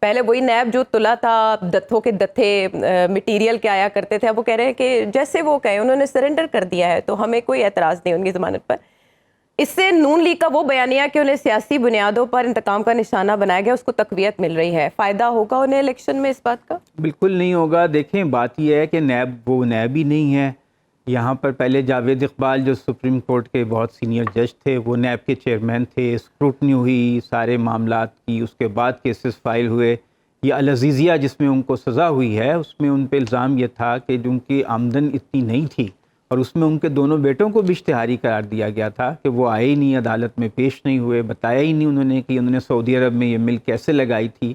پہلے وہی نیب جو تلا تھا دتھوں کے دتھے مٹیریل کے آیا کرتے تھے، اب وہ کہہ رہے ہیں کہ جیسے وہ کہیں انہوں نے سرنڈر کر دیا ہے تو ہمیں کوئی اعتراض نہیں ان کی ضمانت پر. اس سے نون لیگ کا وہ بیانیہ کہ انہیں سیاسی بنیادوں پر انتقام کا نشانہ بنایا گیا اس کو تقویت مل رہی ہے، فائدہ ہوگا انہیں الیکشن میں اس بات کا؟ بالکل نہیں ہوگا. دیکھیں بات یہ ہے کہ نیب وہ نیب ہی نہیں ہے. یہاں پر پہلے جاوید اقبال جو سپریم کورٹ کے بہت سینئر جج تھے وہ نیب کے چیئرمین تھے. اسکروٹنی ہوئی سارے معاملات کی، اس کے بعد کیسز فائل ہوئے. یہ العزیزیہ جس میں ان کو سزا ہوئی ہے اس میں ان پہ الزام یہ تھا کہ جو ان کی آمدن اتنی نہیں تھی، اور اس میں ان کے دونوں بیٹوں کو بھی اشتہاری قرار دیا گیا تھا کہ وہ آئے ہی نہیں، عدالت میں پیش نہیں ہوئے، بتایا ہی نہیں انہوں نے کہ انہوں نے سعودی عرب میں یہ مل کیسے لگائی تھی.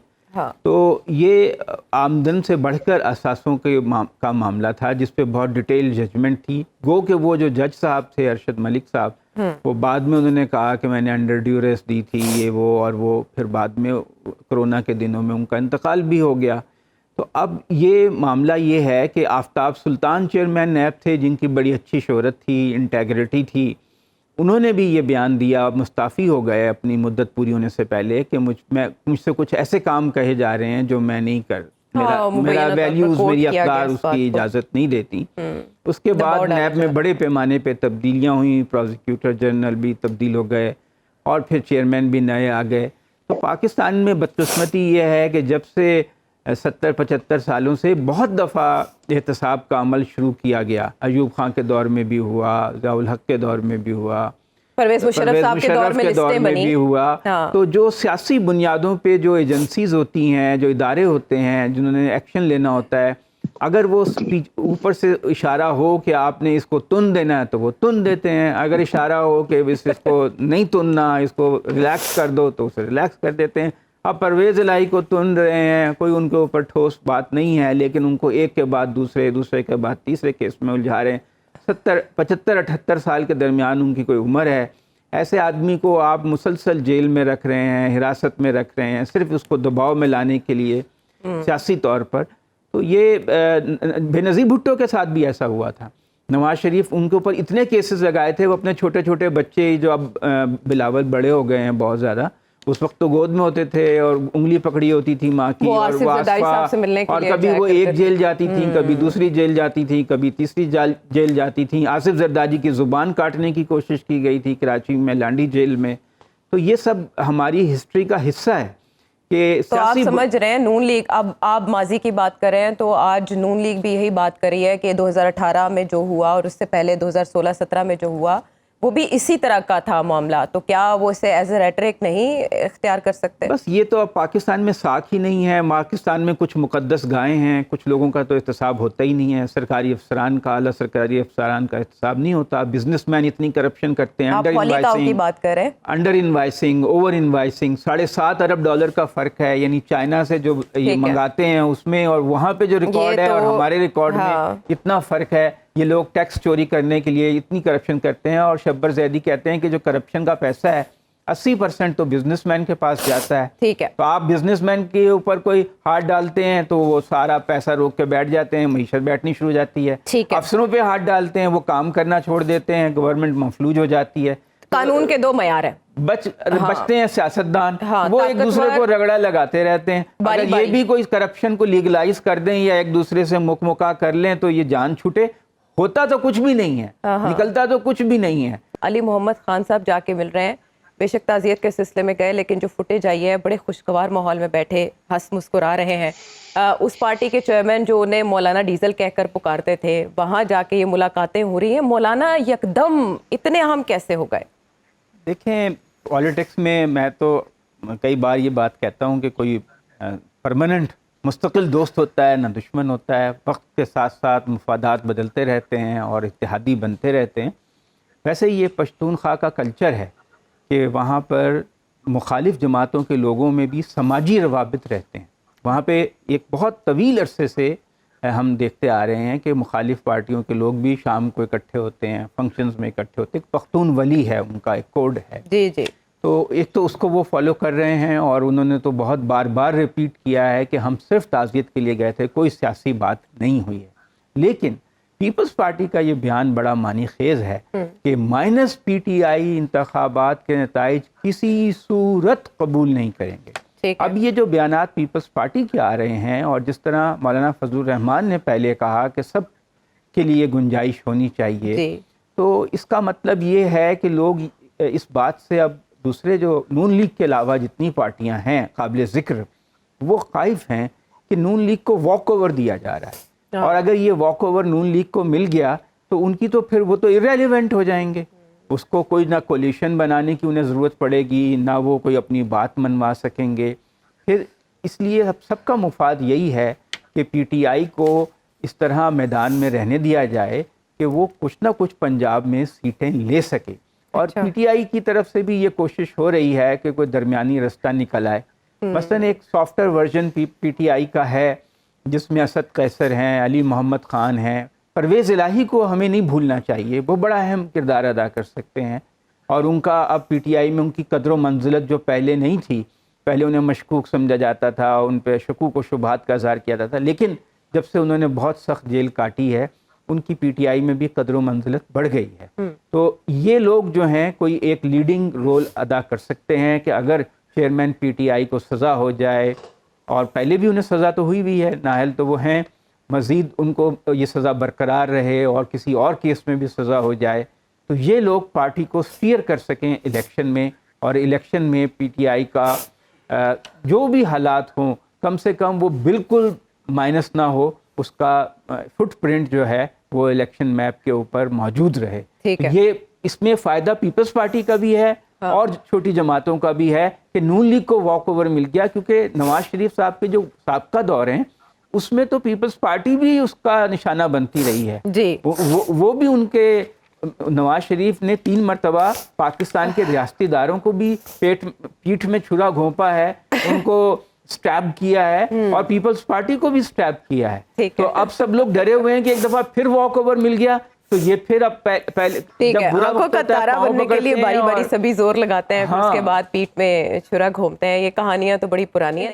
تو یہ آمدن سے بڑھ کر اثاثوں کا معاملہ تھا جس پہ بہت ڈیٹیل ججمنٹ تھی. گو کہ وہ جو جج صاحب تھے ارشد ملک صاحب، وہ بعد میں انہوں نے کہا کہ میں نے انڈر ڈیوریس دی تھی یہ وہ، اور وہ پھر بعد میں کرونا کے دنوں میں ان کا انتقال بھی ہو گیا. تو اب یہ معاملہ یہ ہے کہ آفتاب سلطان چیئرمین نیب تھے جن کی بڑی اچھی شہرت تھی، انٹیگریٹی تھی. انہوں نے بھی یہ بیان دیا، مستعفی ہو گئے اپنی مدت پوری ہونے سے پہلے کہ مجھ سے کچھ ایسے کام کہے جا رہے ہیں جو میں نہیں میرا ویلیوز، میری افکار اس کی اجازت نہیں دیتی. اس کے بعد نیب میں بڑے پیمانے پہ تبدیلیاں ہوئیں، پروزیکیوٹر جنرل بھی تبدیل ہو گئے اور پھر چیئرمین بھی نئے آ گئے. تو پاکستان میں بدقسمتی یہ ہے کہ جب سے 70-75 سالوں سے بہت دفعہ احتساب کا عمل شروع کیا گیا. ایوب خان کے دور میں بھی ہوا، ضیاء الحق کے دور میں بھی ہوا، پرویز مشرف صاحب کے دور میں بھی ہوا. تو جو سیاسی بنیادوں پہ جو ایجنسیز ہوتی ہیں، جو ادارے ہوتے ہیں جنہوں نے ایکشن لینا ہوتا ہے، اگر وہ اوپر سے اشارہ ہو کہ آپ نے اس کو تن دینا ہے تو وہ تن دیتے ہیں. اگر اشارہ ہو کہ اس کو نہیں تننا، اس کو ریلیکس کر دو تو اسے ریلیکس کر دیتے ہیں. اب پرویز الہی کو تن رہے ہیں، کوئی ان کے اوپر ٹھوس بات نہیں ہے، لیکن ان کو ایک کے بعد دوسرے کے بعد تیسرے کیس میں الجھا رہے ہیں. 75-78 سال کے درمیان ان کی کوئی عمر ہے. ایسے آدمی کو آپ مسلسل جیل میں رکھ رہے ہیں، حراست میں رکھ رہے ہیں، صرف اس کو دباؤ میں لانے کے لیے سیاسی طور پر. تو یہ بے نظیر بھٹو کے ساتھ بھی ایسا ہوا تھا. نواز شریف ان کے اوپر اتنے کیسز لگائے تھے، وہ اپنے چھوٹے چھوٹے بچے جو اب بلاول بڑے ہو گئے ہیں بہت زیادہ، اس وقت تو گود میں ہوتے تھے اور انگلی پکڑی ہوتی تھی ماں کی، اور وہ اور کبھی وہ ایک جیل جاتی تھیں، کبھی دوسری جیل جاتی تھیں، کبھی تیسری جیل جاتی تھیں. آصف زرداری کی زبان کاٹنے کی کوشش کی گئی تھی کراچی میں لانڈی جیل میں. تو یہ سب ہماری ہسٹری کا حصہ ہے. تو آپ سمجھ رہے ہیں نون لیگ، اب آپ ماضی کی بات کر رہے ہیں تو آج نون لیگ بھی یہی بات کر رہی ہے کہ 2018 میں جو ہوا اور اس سے پہلے 2016-17 میں جو ہوا وہ بھی اسی طرح کا تھا معاملہ، تو کیا وہ اسے ایز اے ریٹرک نہیں اختیار کر سکتے؟ بس یہ تو اب پاکستان میں ساکھ ہی نہیں ہے. پاکستان میں کچھ مقدس گائے ہیں، کچھ لوگوں کا تو احتساب ہوتا ہی نہیں ہے. سرکاری افسران کا، اعلیٰ سرکاری افسران کا احتساب نہیں ہوتا. بزنس مین اتنی کرپشن کرتے ہیں، انڈر انوائسنگ، اوور انوائسنگ. $7.5 ارب کا فرق ہے، یعنی چائنا سے جو یہ منگاتے ہیں اس میں اور وہاں پہ جو ریکارڈ ہے اور ہمارے ریکارڈ میں اتنا فرق ہے. یہ لوگ ٹیکس چوری کرنے کے لیے اتنی کرپشن کرتے ہیں، اور شبر زیدی کہتے ہیں کہ جو کرپشن کا پیسہ ہے 80% تو بزنس مین کے پاس جاتا ہے. ٹھیک ہے، تو آپ بزنس مین کے اوپر کوئی ہاتھ ڈالتے ہیں تو وہ سارا پیسہ روک کے بیٹھ جاتے ہیں، معیشت بیٹھنی شروع ہو جاتی ہے. افسروں پہ ہاتھ ڈالتے ہیں، وہ کام کرنا چھوڑ دیتے ہیں، گورنمنٹ مفلوج ہو جاتی ہے. قانون کے دو معیار ہیں. بچتے ہیں سیاستدان، وہ ایک دوسرے کو رگڑا لگاتے رہتے ہیں. اگر یہ بھی کوئی کرپشن کو لیگلائز کر دیں یا ایک دوسرے سے مکا کر لیں تو یہ جان چھوٹے. ہوتا تو کچھ بھی نہیں ہے، نکلتا تو کچھ بھی نہیں ہے. علی محمد خان صاحب جا کے مل رہے ہیں، بے شک تعزیت کے سلسلے میں گئے، لیکن جو فوٹیج آئی ہے بڑے خوشگوار ماحول میں بیٹھے ہنس مسکرا رہے ہیں. اس پارٹی کے چیئرمین جو انہیں مولانا ڈیزل کہہ کر پکارتے تھے، وہاں جا کے یہ ملاقاتیں ہو رہی ہیں. مولانا یکدم اتنے اہم کیسے ہو گئے؟ دیکھیں پالیٹکس میں تو کئی بار یہ بات کہتا ہوں کہ کوئی پرماننٹ مستقل دوست ہوتا ہے نہ دشمن ہوتا ہے. وقت کے ساتھ ساتھ مفادات بدلتے رہتے ہیں اور اتحادی بنتے رہتے ہیں. ویسے یہ پشتونخوا کا کلچر ہے کہ وہاں پر مخالف جماعتوں کے لوگوں میں بھی سماجی روابط رہتے ہیں. وہاں پہ ایک بہت طویل عرصے سے ہم دیکھتے آ رہے ہیں کہ مخالف پارٹیوں کے لوگ بھی شام کو اکٹھے ہوتے ہیں، فنکشنز میں اکٹھے ہوتے ہیں. پختون ولی ہے ان کا ایک کوڈ ہے. جی تو ایک تو اس کو وہ فالو کر رہے ہیں، اور انہوں نے تو بہت بار بار ریپیٹ کیا ہے کہ ہم صرف تعزیت کے لیے گئے تھے، کوئی سیاسی بات نہیں ہوئی ہے. لیکن پیپلز پارٹی کا یہ بیان بڑا معنی خیز ہے کہ مائنس پی ٹی آئی انتخابات کے نتائج کسی صورت قبول نہیں کریں گے. ٹھیک ہے. اب یہ جو بیانات پیپلز پارٹی کے آ رہے ہیں اور جس طرح مولانا فضل الرحمان نے پہلے کہا کہ سب کے لیے گنجائش ہونی چاہیے, جی تو اس کا مطلب یہ ہے کہ لوگ اس بات سے اب دوسرے جو نون لیگ کے علاوہ جتنی پارٹیاں ہیں قابل ذکر وہ خائف ہیں کہ نون لیگ کو واک اوور دیا جا رہا ہے, اور اگر یہ واک اوور نون لیگ کو مل گیا تو ان کی تو پھر وہ تو irrelevant ہو جائیں گے, اس کو کوئی نہ کولیشن بنانے کی انہیں ضرورت پڑے گی, نہ وہ کوئی اپنی بات منوا سکیں گے. پھر اس لیے سب کا مفاد یہی ہے کہ پی ٹی آئی کو اس طرح میدان میں رہنے دیا جائے کہ وہ کچھ نہ کچھ پنجاب میں سیٹیں لے سکے, اور پی ٹی آئی کی طرف سے بھی یہ کوشش ہو رہی ہے کہ کوئی درمیانی رستہ نکل آئے. مثلا ایک soft where version P T I کا ہے جس میں اسد قیصر ہیں, علی محمد خان ہیں, پرویز الہی کو ہمیں نہیں بھولنا چاہیے, وہ بڑا اہم کردار ادا کر سکتے ہیں, اور ان کا اب پی ٹی آئی میں ان کی قدر و منزلت جو پہلے نہیں تھی, پہلے انہیں مشکوک سمجھا جاتا تھا, ان پہ شکوک و شبہات کا اظہار کیا جاتا تھا, لیکن جب سے انہوں نے بہت سخت جیل کاٹی ہے ان کی پی ٹی آئی میں بھی قدر و منزلت بڑھ گئی ہے. تو یہ لوگ جو ہیں کوئی ایک لیڈنگ رول ادا کر سکتے ہیں کہ اگر چیئرمین پی ٹی آئی کو سزا ہو جائے, اور پہلے بھی انہیں سزا تو ہوئی ہے, نااہل تو وہ ہیں, مزید ان کو یہ سزا برقرار رہے اور کسی اور کیس میں بھی سزا ہو جائے, تو یہ لوگ پارٹی کو اسٹیئر کر سکیں الیکشن میں, اور الیکشن میں پی ٹی آئی کا جو بھی حالات ہوں کم سے کم وہ بالکل مائنس نہ ہو, اس کا فٹ پرنٹ جو ہے وہ الیکشن میپ کے اوپر موجود رہے. یہ اس میں فائدہ پیپلز پارٹی کا بھی ہے اور چھوٹی جماعتوں کا بھی ہے کہ نون لیگ کو واک اوور مل گیا, کیونکہ نواز شریف صاحب کے جو سابقہ دور ہیں اس میں تو پیپلز پارٹی بھی اس کا نشانہ بنتی رہی ہے. جی وہ بھی ان کے نواز شریف نے 3 مرتبہ پاکستان کے ریاستی اداروں کو بھی پیٹھ میں چھرا گھونپا ہے, ان کو سٹیب کیا ہے, اور پیپلز پارٹی کو بھی سٹیب کیا ہے. تو اب سب لوگ ڈرے ہوئے ہیں کہ ایک دفعہ پھر واک اوور مل گیا تو یہ پھر اب پہلے ٹھیک ہے, آنکھوں کا تارا بننے کے لیے باری باری سبھی زور لگاتے ہیں, پھر اس کے بعد پیٹھ میں چھرا گھومتے ہیں. یہ کہانیاں تو بڑی پرانی ہیں.